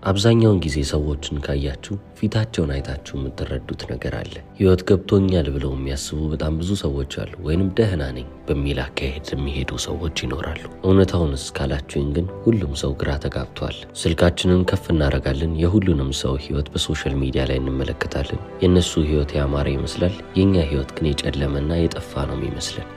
አብዛኛውን ጊዜ ሰዎችን ካያችሁ ፊታቸውን አይታችሁ የምትረዱት ነገር አለ። ህይወት ገብቶኛል ብለው የሚያስቡ በጣም ብዙ ሰዎች አሉ። ወይንም ደህና ነኝ በሚል አካሄድ የሚሄዱ ሰዎች ይኖራሉ። እውነታውንስ ካላችሁኝ ግን ሁሉም ሰው ግራ ተጋብቷል። ስልካችንን ከፍ እናደርጋለን፣ የሁሉንም ሰው ህይወት በሶሻል ሚዲያ ላይ እንመለከታለን። የእነሱ ህይወት ያማረ ይመስላል፣ የእኛ ህይወት ግን የጨለመና የጠፋ ነው የሚመስለን።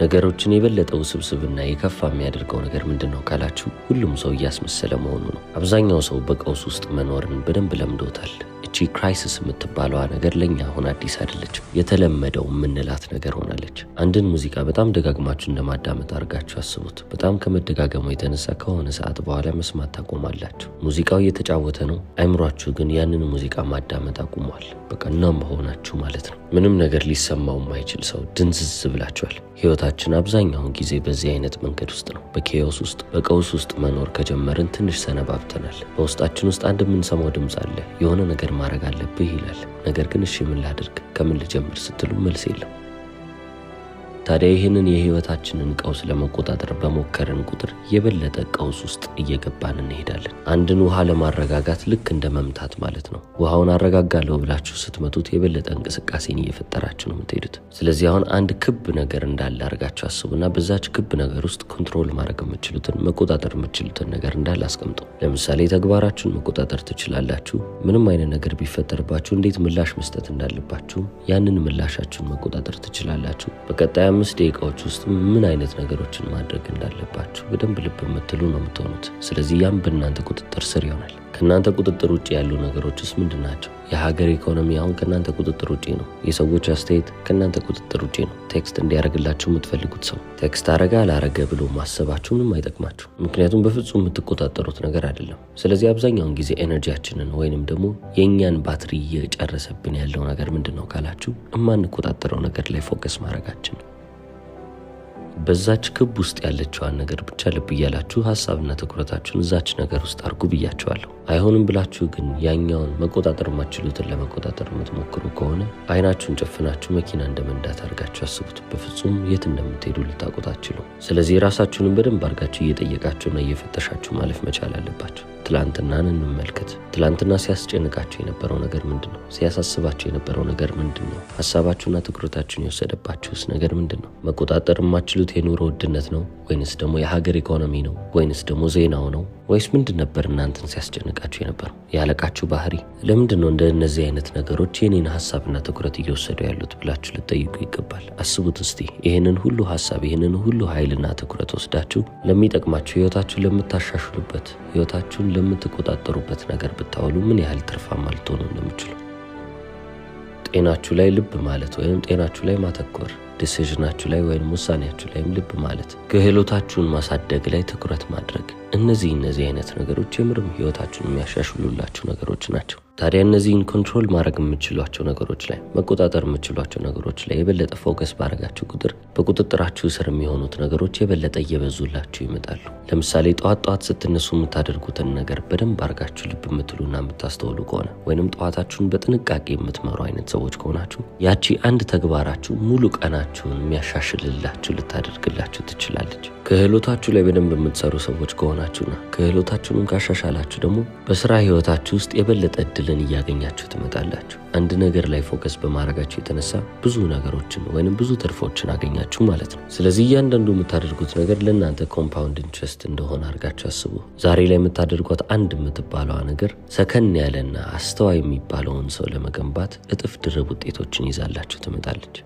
ነገሮችን የበለጠ ውስብስብና የከፋ የሚያደርገው ነገር ምንድነው ካላችሁ ሁሉም ሰው እያስመሰለ መሆኑ ነው። አብዛኛው ሰው በቀውስ ውስጥ መኖርን በደንብ ለምዶታል። እቺ ክራይሲስ የምትባለዋ ነገር ለኛ አሁን አዲስ አይደለችም። የተለመደው የምንላት ነገር ሆናለች። አንድን ሙዚቃ በጣም ደጋግማችሁ እንደማዳመጥ አድርጋችሁ አስቡት። በጣም ከመደጋገሙ የተነሳ ከሆነ ሰዓት በኋላ መስማት ታቆማላችሁ። ሙዚቃው እየተጫወተ ነው፣ አይምሯችሁ ግን ያንን ሙዚቃ ማዳመጥ አቁሟል። በቃ እናም ሆናችሁ ማለት ነው። ምንም ነገር ሊሰማው የማይችል ሰው ድንዝዝ ብላችኋል። ህይወታችን አብዛኛውን ጊዜ በዚህ አይነት መንገድ ውስጥ ነው። በኬዮስ ውስጥ በቀውስ ውስጥ መኖር ከጀመርን ትንሽ ሰነባብተናል። በውስጣችን ውስጥ አንድ የምንሰማው ድምፅ አለ። የሆነ ነገር ማድረግ አለብህ ይላል። ነገር ግን እሺ ምን ላድርግ፣ ከምን ልጀምር ስትሉ መልስ የለም። ታዲያ ይህንን የህይወታችንን ቀውስ ለመቆጣጠር በሞከርን ቁጥር የበለጠ ቀውስ ውስጥ እየገባን እንሄዳለን። አንድን ውሃ ለማረጋጋት ልክ እንደ መምታት ማለት ነው። ውሃውን አረጋጋለሁ ብላችሁ ስትመቱት የበለጠ እንቅስቃሴን እየፈጠራችሁ ነው የምትሄዱት። ስለዚህ አሁን አንድ ክብ ነገር እንዳለ አድርጋችሁ አስቡና በዛች ክብ ነገር ውስጥ ኮንትሮል ማድረግ የምትችሉትን መቆጣጠር የምትችሉትን ነገር እንዳለ አስቀምጡ። ለምሳሌ ተግባራችሁን መቆጣጠር ትችላላችሁ። ምንም አይነት ነገር ቢፈጠርባችሁ እንዴት ምላሽ መስጠት እንዳለባችሁ ያንን ምላሻችሁን መቆጣጠር ትችላላችሁ። በቀጣይ 5 ደቂቃዎች ውስጥ ምን አይነት ነገሮችን ማድረግ እንዳለባችሁ በደንብ ልብ የምትሉ ነው የምትሆኑት። ስለዚህ ያም በእናንተ ቁጥጥር ስር ይሆናል። ከእናንተ ቁጥጥር ውጭ ያሉ ነገሮችስ ምንድን ናቸው? የሀገር ኢኮኖሚ አሁን ከእናንተ ቁጥጥር ውጭ ነው። የሰዎች አስተያየት ከእናንተ ቁጥጥር ውጭ ነው። ቴክስት እንዲያደርግላችሁ የምትፈልጉት ሰው ቴክስት አረጋ አላረገ ብሎ ማሰባችሁ ምንም አይጠቅማችሁ። ምክንያቱም በፍጹም የምትቆጣጠሩት ነገር አይደለም። ስለዚህ አብዛኛውን ጊዜ ኤነርጂያችንን ወይንም ደግሞ የእኛን ባትሪ እየጨረሰብን ያለው ነገር ምንድን ነው ካላችሁ የማንቆጣጠረው ነገር ላይ ፎከስ ማድረጋችን ነው። በዛች ክብ ውስጥ ያለችዋን ነገር ብቻ ልብ እያላችሁ ሀሳብና ትኩረታችሁን እዛች ነገር ውስጥ አርጉ ብያችኋለሁ። አይሆንም ብላችሁ ግን ያኛውን መቆጣጠር ማችሉትን ለመቆጣጠር የምትሞክሩ ከሆነ አይናችሁን ጨፍናችሁ መኪና እንደመንዳት አድርጋችሁ አስቡት። በፍጹም የት እንደምትሄዱ ልታውቁት አትችሉም። ስለዚህ ራሳችሁንም በደንብ አድርጋችሁ እየጠየቃችሁና እየፈተሻችሁ ማለፍ መቻል አለባችሁ። ትላንትናን እንመልከት። ትላንትና ሲያስጨንቃችሁ የነበረው ነገር ምንድን ነው? ሲያሳስባችሁ የነበረው ነገር ምንድን ነው? ሀሳባችሁና ትኩረታችሁን የወሰደባችሁስ ነገር ምንድን ነው? መቆጣጠር የማትችሉት የኑሮ ውድነት ነው ወይንስ ደግሞ የሀገር ኢኮኖሚ ነው ወይንስ ደግሞ ዜናው ነው ወይስ ምንድን ነበር እናንተን ሲያስጨንቃችሁ የነበረው? ያለቃችሁ ባህሪ? ለምንድን ነው እንደነዚህ አይነት ነገሮች የኔን ሀሳብና ትኩረት እየወሰዱ ያሉት ብላችሁ ልትጠይቁ ይገባል። አስቡት እስቲ ይህንን ሁሉ ሀሳብ ይህንን ሁሉ ኃይልና ትኩረት ወስዳችሁ ለሚጠቅማችሁ ህይወታችሁን ለምታሻሽሉበት ህይወታችሁን ለምትቆጣጠሩበት ነገር ብታውሉ ምን ያህል ትርፋማ ልትሆኑ እንደምትችሉ። ጤናችሁ ላይ ልብ ማለት ወይም ጤናችሁ ላይ ማተኮር፣ ዲሲዥናችሁ ላይ ወይም ውሳኔያችሁ ላይም ልብ ማለት፣ ክህሎታችሁን ማሳደግ ላይ ትኩረት ማድረግ፣ እነዚህ አይነት ነገሮች የምርም ህይወታችሁን የሚያሻሽሉላችሁ ነገሮች ናቸው። ታዲያ እነዚህን ኮንትሮል ማድረግ የምትችሏቸው ነገሮች ላይ መቆጣጠር የምትችሏቸው ነገሮች ላይ የበለጠ ፎከስ ባረጋችሁ ቁጥር በቁጥጥራችሁ ስር የሚሆኑት ነገሮች የበለጠ እየበዙላችሁ ይመጣሉ። ለምሳሌ ጠዋት ስትነሱ የምታደርጉትን ነገር በደንብ አርጋችሁ ልብ የምትሉና የምታስተውሉ ከሆነ ወይንም ጠዋታችሁን በጥንቃቄ የምትመሩ አይነት ሰዎች ከሆናችሁ ያቺ አንድ ተግባራችሁ ሙሉ ቀናችሁን የሚያሻሽልላችሁ ልታደርግላችሁ ትችላለች። ክህሎታችሁ ላይ በደንብ የምትሰሩ ሰዎች ከሆናችሁና ክህሎታችሁን ካሻሻላችሁ ደግሞ በስራ ህይወታችሁ ውስጥ የበለጠ እድልን እያገኛችሁ ትመጣላችሁ። አንድ ነገር ላይ ፎከስ በማድረጋችሁ የተነሳ ብዙ ነገሮችን ወይንም ብዙ ትርፎችን አገኛችሁ ማለት ነው። ስለዚህ እያንዳንዱ የምታደርጉት ነገር ለእናንተ ኮምፓውንድ ኢንትረስት እንደሆነ አድርጋችሁ አስቡ። ዛሬ ላይ የምታደርጓት አንድ የምትባለዋ ነገር ሰከን ያለና አስተዋይ የሚባለውን ሰው ለመገንባት እጥፍ ድርብ ውጤቶችን ይዛላችሁ ትመጣለች።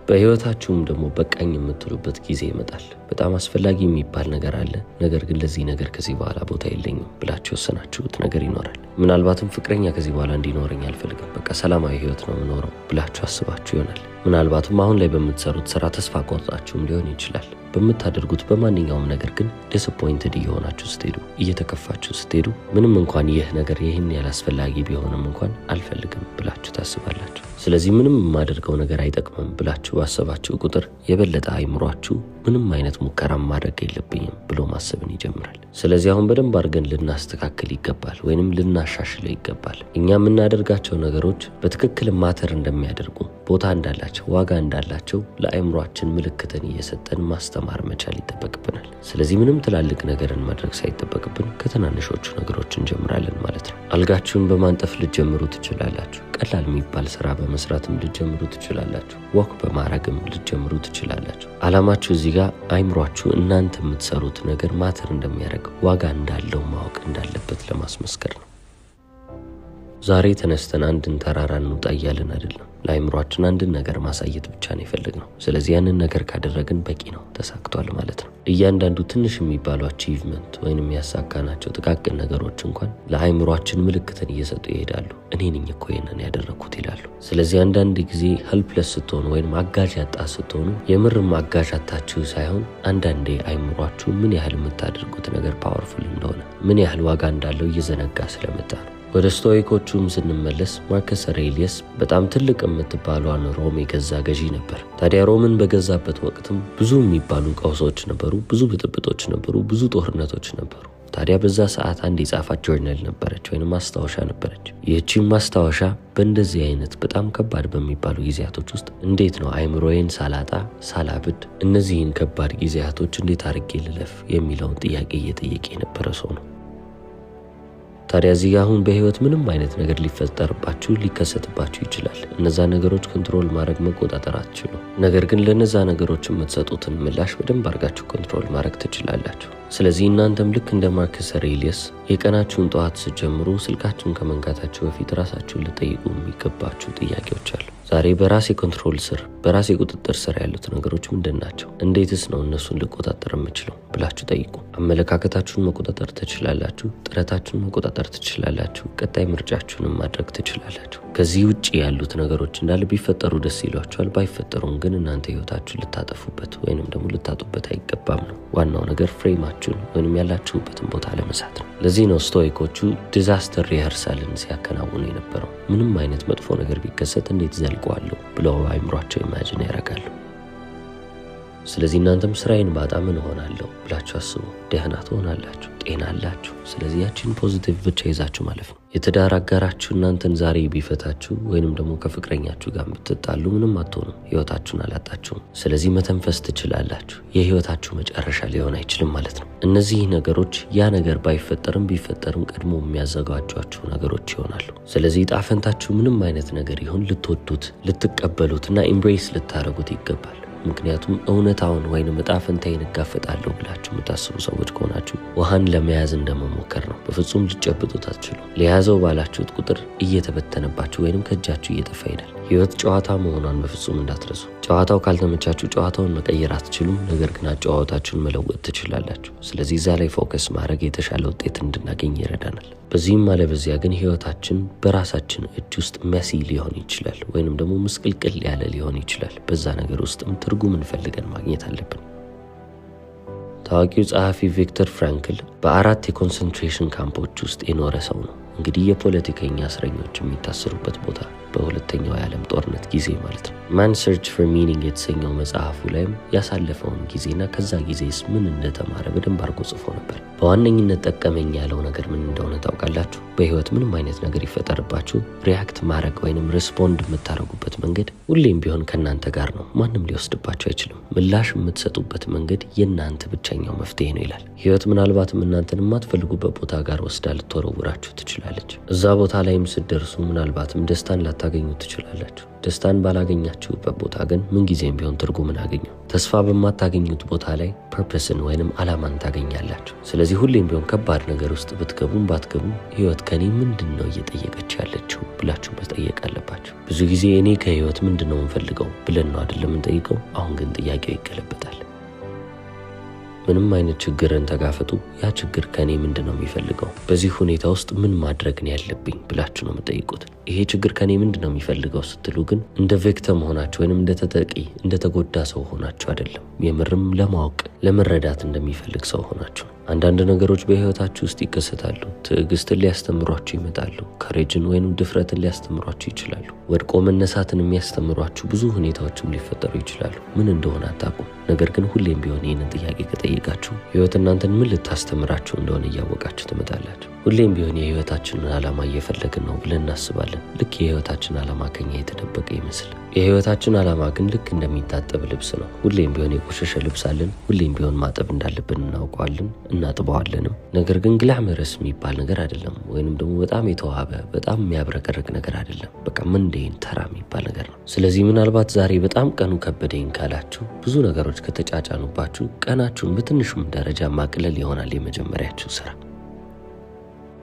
በህይወታችሁም ደግሞ በቃኝ የምትሉበት ጊዜ ይመጣል። በጣም አስፈላጊ የሚባል ነገር አለ፣ ነገር ግን ለዚህ ነገር ከዚህ በኋላ ቦታ የለኝም ብላችሁ ወሰናችሁት ነገር ይኖራል። ምናልባትም ፍቅረኛ ከዚህ በኋላ እንዲኖረኝ አልፈልግም፣ በቃ ሰላማዊ ህይወት ነው የምኖረው ብላችሁ አስባችሁ ይሆናል። ምናልባትም አሁን ላይ በምትሰሩት ስራ ተስፋ ቆርጣችሁም ሊሆን ይችላል። በምታደርጉት በማንኛውም ነገር ግን ዲስአፖይንትድ እየሆናችሁ ስትሄዱ፣ እየተከፋችሁ ስትሄዱ ምንም እንኳን ይህ ነገር ይህን ያላስፈላጊ ቢሆንም እንኳን አልፈልግም ብላችሁ ታስባላችሁ። ስለዚህ ምንም የማደርገው ነገር አይጠቅምም ብላችሁ ባሰባችሁ ቁጥር የበለጠ አይምሯችሁ ምንም አይነት ሙከራ ማድረግ የለብኝም ብሎ ማሰብን ይጀምራል። ስለዚህ አሁን በደንብ አድርገን ልናስተካክል ይገባል ወይንም ልናሻሽለው ይገባል። እኛ የምናደርጋቸው ነገሮች በትክክል ማተር እንደሚያደርጉ ቦታ እንዳላቸው ዋጋ እንዳላቸው ለአእምሯችን ምልክትን እየሰጠን ማስተማር መቻል ይጠበቅብናል። ስለዚህ ምንም ትላልቅ ነገርን ማድረግ ሳይጠበቅብን ከትናንሾቹ ነገሮች እንጀምራለን ማለት ነው። አልጋችሁን በማንጠፍ ልትጀምሩ ትችላላችሁ። ቀላል የሚባል ስራ በመስራትም ልትጀምሩ ትችላላችሁ። ወክ በማድረግም ልትጀምሩ ትችላላችሁ። አላማችሁ እዚህ ጋር አእምሯችሁ እናንተ የምትሰሩት ነገር ማተር እንደሚያደርግ ዋጋ እንዳለው ማወቅ እንዳለበት ለማስመስከር ነው። ዛሬ ተነስተን አንድን ተራራ እንውጣ እያልን አይደለም። ለአእምሯችን አንድን ነገር ማሳየት ብቻ ነው የፈለግነው። ስለዚህ ያንን ነገር ካደረግን በቂ ነው፣ ተሳክቷል ማለት ነው። እያንዳንዱ ትንሽ የሚባሉ አቺቭመንት ወይንም ያሳካናቸው ጥቃቅን ነገሮች እንኳን ለአእምሯችን ምልክትን እየሰጡ ይሄዳሉ። እኔ ነኝ እኮ ይሄንን ያደረኩት ይላሉ። ስለዚህ አንዳንድ ጊዜ ሄልፕለስ ስትሆኑ ወይንም አጋዥ ያጣ ስትሆኑ የምርም አጋዥ አጣችሁ ሳይሆን አንዳንዴ አእምሯችሁ ምን ያህል የምታደርጉት ነገር ፓወርፉል እንደሆነ ምን ያህል ዋጋ እንዳለው እየዘነጋ ስለመጣ ነው። ወደ ስቶይኮቹም ስንመለስ ማርከስ አውሬሊየስ በጣም ትልቅ የምትባሏን ሮም የገዛ ገዢ ነበር። ታዲያ ሮምን በገዛበት ወቅትም ብዙ የሚባሉ ቀውሶች ነበሩ፣ ብዙ ብጥብጦች ነበሩ፣ ብዙ ጦርነቶች ነበሩ። ታዲያ በዛ ሰዓት አንድ የጻፋት ጆርናል ነበረች ወይም ማስታወሻ ነበረች። ይህቺም ማስታወሻ በእንደዚህ አይነት በጣም ከባድ በሚባሉ ጊዜያቶች ውስጥ እንዴት ነው አእምሮዬን ሳላጣ ሳላብድ እነዚህን ከባድ ጊዜያቶች እንዴት አድርጌ ልለፍ የሚለውን ጥያቄ እየጠየቀ የነበረ ሰው ነው። ታዲያ እዚህ አሁን በህይወት ምንም አይነት ነገር ሊፈጠርባችሁ ሊከሰትባችሁ ይችላል። እነዛ ነገሮች ኮንትሮል ማድረግ መቆጣጠር አትችሉ። ነገር ግን ለነዛ ነገሮች የምትሰጡትን ምላሽ በደንብ አድርጋችሁ ኮንትሮል ማድረግ ትችላላችሁ። ስለዚህ እናንተም ልክ እንደ ማርከስ አውሬሊየስ የቀናችሁን ጠዋት ስትጀምሩ ስልካችሁን ከመንካታችሁ በፊት ራሳችሁን ልጠይቁ የሚገባችሁ ጥያቄዎች አሉ። ዛሬ በራሴ ኮንትሮል ስር በራሴ ቁጥጥር ስር ያሉት ነገሮች ምንድን ናቸው? እንዴትስ ነው እነሱን ልቆጣጠር የምችለው ብላችሁ ጠይቁ። አመለካከታችሁን መቆጣጠር ትችላላችሁ። ጥረታችሁን መቆጣጠር ትችላላችሁ። ቀጣይ ምርጫችሁንም ማድረግ ትችላላችሁ። ከዚህ ውጪ ያሉት ነገሮች እንዳለ ቢፈጠሩ ደስ ይሏችኋል። ባይፈጠሩም ግን እናንተ ህይወታችሁን ልታጠፉበት ወይንም ደግሞ ልታጡበት አይገባም ነው። ዋናው ነገር ፍሬማችሁን ወይንም ያላችሁበትን ቦታ ለመሳት ነው። ለዚህ ነው ስቶይኮቹ ዲዛስተር ሪኸርሳልን ሲያከናውኑ የነበረው። ምንም አይነት መጥፎ ነገር ቢከሰት እንዴት ዘልቀዋለሁ ብለው አእምሯቸው ኢማጂን ያደርጋሉ። ስለዚህ እናንተም ስራዬን ባጣ ምን እሆናለሁ ብላችሁ አስቡ። ደህና ትሆናላችሁ፣ ጤና አላችሁ። ስለዚህ ያችን ፖዚቲቭ ብቻ ይዛችሁ ማለፍ ነው። የትዳር አጋራችሁ እናንተን ዛሬ ቢፈታችሁ ወይንም ደግሞ ከፍቅረኛችሁ ጋር ብትጣሉ ምንም አትሆኑም፣ ህይወታችሁን አላጣችሁም። ስለዚህ መተንፈስ ትችላላችሁ። የህይወታችሁ መጨረሻ ሊሆን አይችልም ማለት ነው። እነዚህ ነገሮች ያ ነገር ባይፈጠርም ቢፈጠርም ቀድሞ የሚያዘጋጇችሁ ነገሮች ይሆናሉ። ስለዚህ ዕጣ ፈንታችሁ ምንም አይነት ነገር ይሁን ልትወዱት፣ ልትቀበሉትና ኢምብሬስ ልታደርጉት ይገባል። ምክንያቱም እውነታውን ወይንም ዕጣ ፈንታዬን እጋፈጣለሁ ብላችሁ የምታስቡ ሰዎች ከሆናችሁ ውሃን ለመያዝ እንደመሞከር ነው። በፍጹም ልትጨብጡት አትችሉም። ለያዘው ባላችሁት ቁጥር እየተበተነባችሁ ወይንም ከእጃችሁ እየጠፋ ይሄዳል። ህይወት ጨዋታ መሆኗን በፍጹም እንዳትረሱ። ጨዋታው ካልተመቻችሁ ጨዋታውን መቀየር አትችሉም፣ ነገር ግን ጨዋታችሁን መለወጥ ትችላላችሁ። ስለዚህ እዛ ላይ ፎከስ ማድረግ የተሻለ ውጤት እንድናገኝ ይረዳናል። በዚህም አለበዚያ ግን ህይወታችን በራሳችን እጅ ውስጥ መሲ ሊሆን ይችላል ወይንም ደግሞ ምስቅልቅል ያለ ሊሆን ይችላል። በዛ ነገር ውስጥም ትርጉም እንፈልገን ማግኘት አለብን። ታዋቂው ጸሐፊ ቪክተር ፍራንክል በ4 የኮንሰንትሬሽን ካምፖች ውስጥ የኖረ ሰው ነው። እንግዲህ የፖለቲከኛ እስረኞች የሚታሰሩበት ቦታ በሁለተኛው የዓለም ጦርነት ጊዜ ማለት ነው። ማን ሰርች ፎር ሚኒንግ የተሰኘው መጽሐፉ ላይም ያሳለፈውን ጊዜና ከዛ ጊዜስ ምን እንደተማረ በደንብ አድርጎ ጽፎ ነበር። በዋነኝነት ጠቀመኝ ያለው ነገር ምን እንደሆነ ታውቃላችሁ? በህይወት ምንም አይነት ነገር ይፈጠርባችሁ ሪያክት ማድረግ ወይንም ሪስፖንድ የምታደርጉበት መንገድ ሁሌም ቢሆን ከእናንተ ጋር ነው። ማንም ሊወስድባችሁ አይችልም። ምላሽ የምትሰጡበት መንገድ የእናንተ ብቸኛው መፍትሄ ነው ይላል። ህይወት ምናልባትም እናንተን የማትፈልጉበት ቦታ ጋር ወስዳ ልትወረውራችሁ ትችላለች። እዛ ቦታ ላይም ስትደርሱ ምናልባትም ደስታን ላታገኙ ትችላላችሁ። ደስታን ባላገኛችሁበት ቦታ ግን ምንጊዜም ቢሆን ትርጉምን አገኙ። ተስፋ በማታገኙት ቦታ ላይ ፐርፐስን ወይንም አላማን ታገኛላችሁ። ስለዚህ ሁሌም ቢሆን ከባድ ነገር ውስጥ ብትገቡም ባትገቡም ህይወት ከኔ ምንድን ነው እየጠየቀች ያለችው ብላችሁ መጠየቅ አለባችሁ። ብዙ ጊዜ እኔ ከህይወት ምንድን ነው የምፈልገው ብለን ነው አይደለም የምንጠይቀው። አሁን ግን ጥያቄው ይገለበጣል። ምንም አይነት ችግርን ተጋፈጡ። ያ ችግር ከኔ ምንድን ነው የሚፈልገው? በዚህ ሁኔታ ውስጥ ምን ማድረግ ነው ያለብኝ ብላችሁ ነው የምጠይቁት። ይሄ ችግር ከኔ ምንድን ነው የሚፈልገው ስትሉ ግን እንደ ቪክቲም ሆናችሁ ወይንም እንደ ተጠቂ እንደ ተጎዳ ሰው ሆናችሁ አይደለም። የምርም ለማወቅ ለመረዳት እንደሚፈልግ ሰው ሆናችሁ ነው። አንዳንድ ነገሮች በህይወታችሁ ውስጥ ይከሰታሉ። ትዕግስትን ሊያስተምሯችሁ ይመጣሉ። ከሬጅን ወይንም ድፍረትን ሊያስተምሯችሁ ይችላሉ። ወድቆ መነሳትን የሚያስተምሯችሁ ብዙ ሁኔታዎችም ሊፈጠሩ ይችላሉ። ምን እንደሆነ አታውቁም። ነገር ግን ሁሌም ቢሆን ይህንን ጥያቄ ከጠየቃችሁ ህይወት እናንተን ምን ልታስተምራችሁ እንደሆነ እያወቃችሁ ትመጣላችሁ። ሁሌም ቢሆን የህይወታችንን ዓላማ እየፈለግን ነው ብለን እናስባለን። ልክ የህይወታችን ዓላማ ከኛ የተደበቀ ይመስል የህይወታችን ዓላማ ግን ልክ እንደሚታጠብ ልብስ ነው። ሁሌም ቢሆን የቆሸሸ ልብስ አለን። ሁሌም ቢሆን ማጠብ እንዳለብን እናውቀዋለን፣ እናጥበዋለንም። ነገር ግን ግላመረስ የሚባል ነገር አይደለም፣ ወይንም ደግሞ በጣም የተዋበ በጣም የሚያብረቀርቅ ነገር አይደለም። በቃ ምንድን ተራ የሚባል ነገር ነው። ስለዚህ ምናልባት ዛሬ በጣም ቀኑ ከበደኝ ካላችሁ፣ ብዙ ነገሮች ከተጫጫኑባችሁ፣ ቀናችሁን በትንሹም ደረጃ ማቅለል ይሆናል የመጀመሪያችሁ ስራ።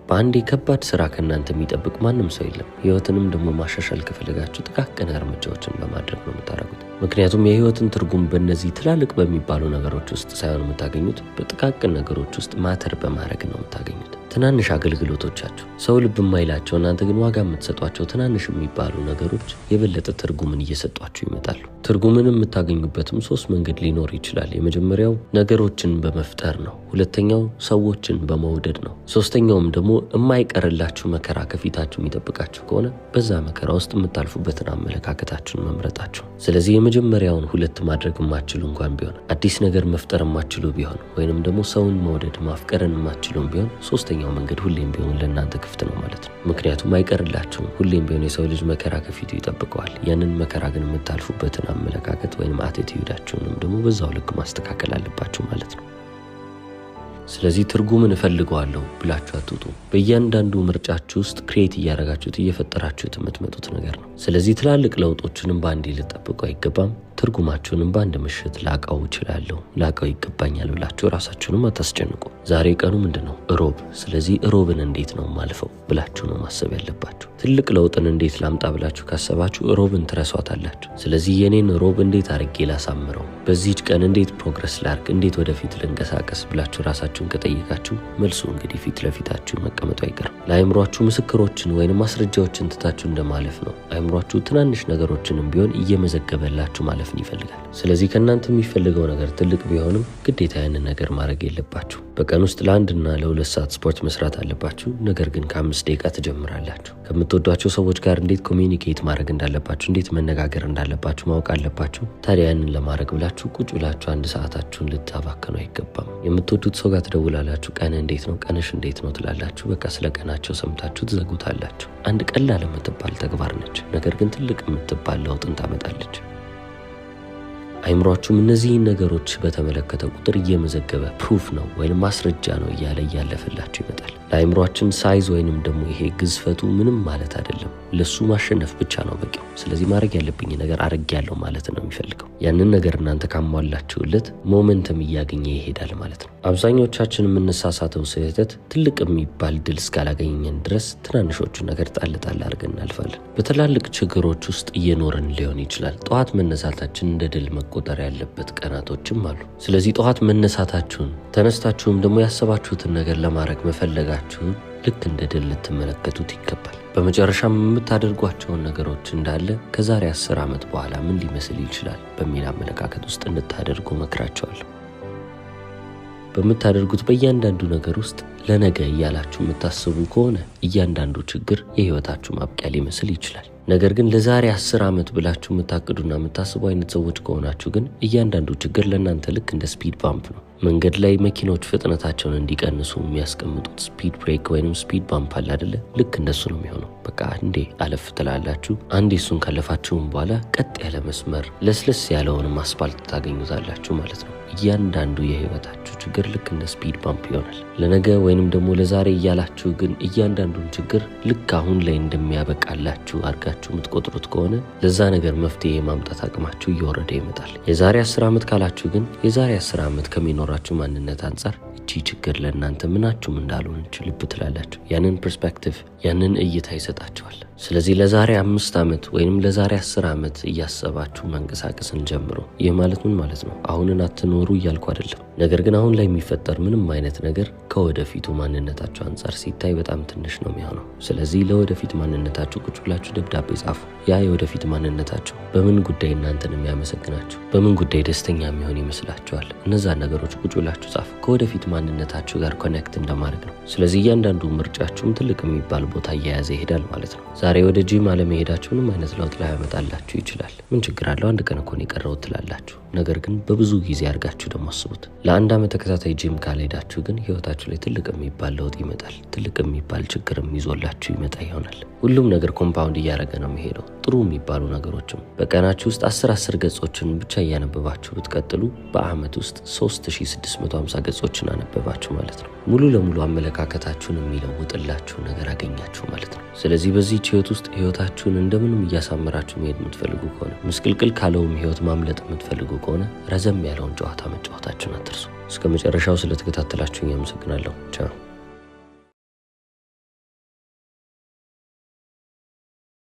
በአንድ ከባድ ስራ ከእናንተ የሚጠብቅ ማንም ሰው የለም። ህይወትንም ደግሞ ማሻሻል ከፈለጋችሁ ጥቃቅን እርምጃዎችን በማድረግ ነው የምታደርጉት። ምክንያቱም የህይወትን ትርጉም በእነዚህ ትላልቅ በሚባሉ ነገሮች ውስጥ ሳይሆን የምታገኙት በጥቃቅን ነገሮች ውስጥ ማተር በማድረግ ነው የምታገኙት። ትናንሽ አገልግሎቶቻችሁ ሰው ልብ የማይላቸው እናንተ ግን ዋጋ የምትሰጧቸው ትናንሽ የሚባሉ ነገሮች የበለጠ ትርጉምን እየሰጧችሁ ይመጣሉ። ትርጉምን የምታገኙበትም 3 መንገድ ሊኖር ይችላል። የመጀመሪያው ነገሮችን በመፍጠር ነው። ሁለተኛው ሰዎችን በመውደድ ነው። ሶስተኛውም ደግሞ የማይቀርላችሁ መከራ ከፊታችሁ የሚጠብቃችሁ ከሆነ በዛ መከራ ውስጥ የምታልፉበትን አመለካከታችሁን መምረጣችሁ። ስለዚህ የመጀመሪያውን 2 ማድረግ የማትችሉ እንኳን ቢሆን፣ አዲስ ነገር መፍጠር የማትችሉ ቢሆን፣ ወይንም ደግሞ ሰውን መውደድ ማፍቀርን የማትችሉም ቢሆን፣ ሶስተኛው መንገድ ሁሌም ቢሆን ለእናንተ ክፍት ነው ማለት ነው። ምክንያቱም አይቀርላችሁም። ሁሌም ቢሆን የሰው ልጅ መከራ ከፊቱ ይጠብቀዋል። ያንን መከራ ግን የምታልፉበትን አመለካከት ወይንም አቲቲዩዳችሁንም ደግሞ በዛው ልክ ማስተካከል አለባችሁ ማለት ነው። ስለዚህ ትርጉምን እፈልገዋለሁ ብላችሁ አትውጡ። በእያንዳንዱ ምርጫችሁ ውስጥ ክሬት እያደረጋችሁት እየፈጠራችሁት የምትመጡት ነገር ነው። ስለዚህ ትላልቅ ለውጦችንም በአንዴ ልጠብቁ አይገባም። ትርጉማችሁንም በአንድ ምሽት ላቀው እችላለሁ፣ ላቀው ይገባኛል ብላችሁ ራሳችሁንም አታስጨንቁ። ዛሬ ቀኑ ምንድነው? እሮብ። ስለዚህ እሮብን እንዴት ነው ማልፈው ብላችሁ ነው ማሰብ ያለባችሁ። ትልቅ ለውጥን እንዴት ላምጣ ብላችሁ ካሰባችሁ እሮብን ትረሷታላችሁ። ስለዚህ የኔን እሮብ እንዴት አድርጌ ላሳምረው፣ በዚህች ቀን እንዴት ፕሮግረስ ላርግ፣ እንዴት ወደፊት ልንቀሳቀስ ብላችሁ ራሳችሁን ከጠየቃችሁ መልሱ እንግዲህ ፊት ለፊታችሁ መቀመጡ አይቀርም። ለአይምሯችሁ ምስክሮችን ወይንም ማስረጃዎችን ትታችሁ እንደማለፍ ነው። አይምሯችሁ ትናንሽ ነገሮችንም ቢሆን እየመዘገበላችሁ ማለፍን ይፈልጋል። ስለዚህ ከእናንተ የሚፈልገው ነገር ትልቅ ቢሆንም ግዴታ ያንን ነገር ማድረግ የለባችሁ። በቀን ውስጥ ለ1 እና ለ2 ሰዓት ስፖርት መስራት አለባችሁ። ነገር ግን ከ5 ደቂቃ ትጀምራላችሁ። ከምትወዷቸው ሰዎች ጋር እንዴት ኮሚኒኬት ማድረግ እንዳለባችሁ፣ እንዴት መነጋገር እንዳለባችሁ ማወቅ አለባችሁ። ታዲያ ያንን ለማድረግ ብላችሁ ቁጭ ብላችሁ 1 ሰዓታችሁን ልታባከኑ አይገባም። የምትወዱት ሰው ጋር ትደውላላችሁ። ቀን እንዴት ነው፣ ቀንሽ እንዴት ነው ትላላችሁ። በቃ ስለ ቀናቸው ሰምታችሁ ትዘጉታላችሁ። አንድ ቀላል የምትባል ተግባር ነች፣ ነገር ግን ትልቅ የምትባል ለውጥን ታመጣለች። አይምሯችሁም እነዚህን ነገሮች በተመለከተ ቁጥር እየመዘገበ ፕሩፍ ነው ወይም ማስረጃ ነው እያለ እያለፈላችሁ ይመጣል። ለአይምሯችን ሳይዝ ወይንም ደግሞ ይሄ ግዝፈቱ ምንም ማለት አይደለም። ለሱ ማሸነፍ ብቻ ነው በቂው። ስለዚህ ማድረግ ያለብኝ ነገር አድርጌያለሁ ማለት ነው የሚፈልገው። ያንን ነገር እናንተ ካሟላችሁለት ሞመንተም እያገኘ ይሄዳል ማለት ነው። አብዛኞቻችን የምንሳሳተው ስህተት ትልቅ የሚባል ድል እስካላገኘን ድረስ ትናንሾቹን ነገር ጣል ጣል አድርገን እናልፋለን። በትላልቅ ችግሮች ውስጥ እየኖርን ሊሆን ይችላል። ጠዋት መነሳታችን እንደ ድል መቆጠር ያለበት ቀናቶችም አሉ። ስለዚህ ጠዋት መነሳታችሁን ተነስታችሁም ደግሞ ያሰባችሁትን ነገር ለማድረግ መፈለጋችሁን ልክ እንደ ድል ልትመለከቱት ይገባል። በመጨረሻም የምታደርጓቸውን ነገሮች እንዳለ ከዛሬ 10 ዓመት በኋላ ምን ሊመስል ይችላል በሚል አመለካከት ውስጥ እንድታደርጉ መክራቸዋለሁ። በምታደርጉት በእያንዳንዱ ነገር ውስጥ ለነገ እያላችሁ የምታስቡ ከሆነ እያንዳንዱ ችግር የህይወታችሁ ማብቂያ ሊመስል ይችላል። ነገር ግን ለዛሬ 10 ዓመት ብላችሁ የምታቅዱና የምታስቡ አይነት ሰዎች ከሆናችሁ ግን እያንዳንዱ ችግር ለእናንተ ልክ እንደ ስፒድ ባምፕ ነው። መንገድ ላይ መኪኖች ፍጥነታቸውን እንዲቀንሱ የሚያስቀምጡት ስፒድ ብሬክ ወይንም ስፒድ ባምፕ አለ አይደለ? ልክ እንደሱ ነው የሚሆነው። በቃ አንዴ አለፍ ትላላችሁ። አንዴ እሱን ካለፋችሁም በኋላ ቀጥ ያለ መስመር ለስለስ ያለውንም አስፋልት ታገኙታላችሁ ማለት ነው። እያንዳንዱ የህይወታችሁ ችግር ልክ እንደ ስፒድ ባምፕ ይሆናል። ለነገ ወይንም ደግሞ ለዛሬ እያላችሁ ግን እያንዳንዱን ችግር ልክ አሁን ላይ እንደሚያበቃላችሁ አድርጋችሁ የምትቆጥሩት ከሆነ ለዛ ነገር መፍትሄ የማምጣት አቅማችሁ እየወረደ ይመጣል። የዛሬ 10 ዓመት ካላችሁ ግን የዛሬ 10 ዓመት ከሚኖራችሁ ማንነት አንጻር እቺ ችግር ለእናንተ ምናችሁም እንዳልሆነች ልብ ትላላችሁ። ያንን ፐርስፔክቲቭ ያንን እይታ ይሰጣችኋል። ስለዚህ ለዛሬ 5 ዓመት ወይንም ለዛሬ 10 ዓመት እያሰባችሁ መንቀሳቀስን ጀምሮ። ይህ ማለት ምን ማለት ነው? አሁንን አትኖሩ እያልኩ አይደለም። ነገር ግን አሁን ላይ የሚፈጠር ምንም አይነት ነገር ከወደፊቱ ማንነታችሁ አንጻር ሲታይ በጣም ትንሽ ነው የሚሆነው። ስለዚህ ለወደፊት ማንነታችሁ ቁጭ ብላችሁ ደብዳቤ ጻፉ። ያ የወደፊት ማንነታችሁ በምን ጉዳይ እናንተን የሚያመሰግናችሁ፣ በምን ጉዳይ ደስተኛ የሚሆን ይመስላችኋል? እነዛን ነገሮች ቁጭ ብላችሁ ጻፉ። ከወደፊት ማንነታችሁ ጋር ኮኔክት እንደማድረግ ነው። ስለዚህ እያንዳንዱ ምርጫችሁም ትልቅ የሚባል ቦታ እየያዘ ይሄዳል ማለት ነው። ዛሬ ወደ ጂም አለመሄዳችሁ ምንም አይነት ለውጥ ላያመጣላችሁ ይችላል። ምን ችግር አለው? አንድ ቀን እኮ ነው የቀረው ትላላችሁ። ነገር ግን በብዙ ጊዜ አድርጋችሁ ደግሞ አስቡት። ለ1 ዓመት ተከታታይ ጂም ካልሄዳችሁ ግን ህይወታችሁ ላይ ትልቅ የሚባል ለውጥ ይመጣል። ትልቅ የሚባል ችግርም ይዞላችሁ ይመጣ ይሆናል። ሁሉም ነገር ኮምፓውንድ እያደረገ ነው የሚሄደው። ጥሩ የሚባሉ ነገሮችም በቀናችሁ ውስጥ 10 ገጾችን ብቻ እያነበባችሁ ብትቀጥሉ በአመት ውስጥ 3650 ገጾችን አነበባችሁ ማለት ነው። ሙሉ ለሙሉ አመለካከታችሁን የሚለውጥላችሁ ነገር አገኛችሁ ማለት ነው። ስለዚህ በዚህ ህይወት ውስጥ ህይወታችሁን እንደምንም እያሳመራችሁ መሄድ የምትፈልጉ ከሆነ፣ ምስቅልቅል ካለውም ህይወት ማምለጥ የምትፈልጉ ከሆነ ረዘም ያለውን ጨዋታ መጫወታችሁን አትርሱ። እስከ መጨረሻው ስለተከታተላችሁኝ አመሰግናለሁ። ቻው።